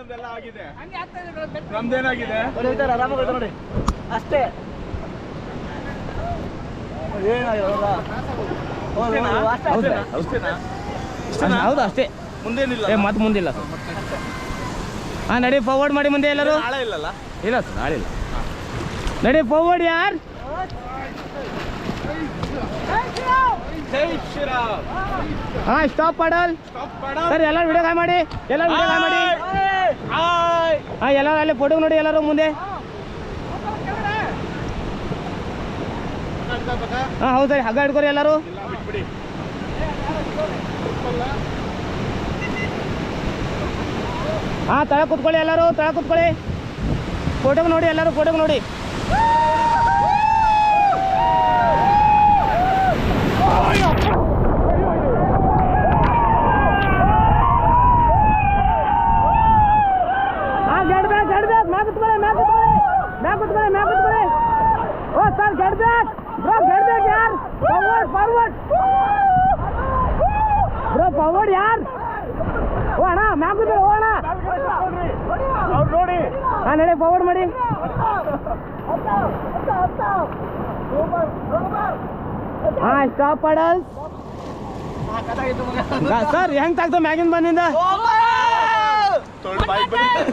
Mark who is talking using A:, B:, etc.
A: ನಮ್ದೆಲ್ಲ ಆಗಿದೆ. ನಮ್ದೇನಾಗಿದೆ
B: ಆರಾಮಾಗಿ ನೋಡಿ ಅಷ್ಟೇ.
C: ಹೌದು ಅಷ್ಟೇ,
A: ಮುಂದೇನಿಲ್ಲ.
C: ಮತ್ತೆ ಮುಂದಿಲ್ಲ ಸರ್. ಹಾಂ ನಡಿ, ಫಾರ್ವರ್ಡ್ ಮಾಡಿ ಮುಂದೆ ಎಲ್ಲರೂ.
A: ನಾಳೆ ಇಲ್ಲಲ್ಲ?
C: ಇಲ್ಲ ಸರ್, ನಾಳೆ ಇಲ್ಲ. ನಡಿ ಫಾರ್ವರ್ಡ್ ಯಾರ್.
A: ಜೈ ಶ್ರೀರಾಮ್.
C: ಹಾಂ ಸ್ಟಾಪ್ ಪಾಡಲ್ ಸರ್. ಎಲ್ಲರೂ ವಿಡಿಯೋ ಕಾಯ್ ಮಾಡಿ, ಎಲ್ಲರೂ ವಿಡಿಯೋ ಕಾಯ್ ಮಾಡಿ. ಹಾಂ ಎಲ್ಲರೂ ಅಲ್ಲಿ ಫೋಟೋ ನೋಡಿ ಎಲ್ಲರೂ ಮುಂದೆ. ಹಾಂ ಹೌದು ಸರಿ, ಹಗ್ಗ ಹಿಡ್ಕೊರಿ ಎಲ್ಲರೂ. ಹಾಂ ತಳ ಕೂತ್ಕೊಳ್ಳಿ ಎಲ್ಲರೂ, ತಳ ಕೂತ್ಕೊಳ್ಳಿ. ಫೋಟೋಗೆ ನೋಡಿ ಎಲ್ಲರೂ, ಫೋಟೋಗೆ ನೋಡಿ. ಹಾಂ ಗೆಡ್ ಬ್ಯಾಕ್ ಮ್ಯಾಗ ಕೂತ್ಕೊಳ್ಳಿ, ಮ್ಯಾಗ ಕೂತ್ಕೊಳ್ಳಿ. ಓ sir get back bro, get back ಯಾರ್. ಫಾರ್ವರ್ಡ್ ಬ್ರೋ, ಫಾರ್ವರ್ಡ್ ಯಾರ್. ಓ ಅಣ್ಣ ಮ್ಯಾಗ ಕೂತ್ಕೊಳ್ಳಿ. ಓ ಅಣ್ಣ
A: ಅವ್ರು ನೋಡಿ.
C: ಹಾಂ ನಡಿ ಫಾರ್ವರ್ಡ್ ಮಾಡಿ. ಹಾಂ ಸ್ಟಾಪ್ ಪಾಡಲ್ ಸರ್. ಹೆಂಗ್ ತಾಗ್ತಾವ ಮ್ಯಾಗಿನ ಬಂದಿಂದ.
A: ತೊಳ್ದು ಬಾಯಿಗೆ ಬಂದಿದೆ.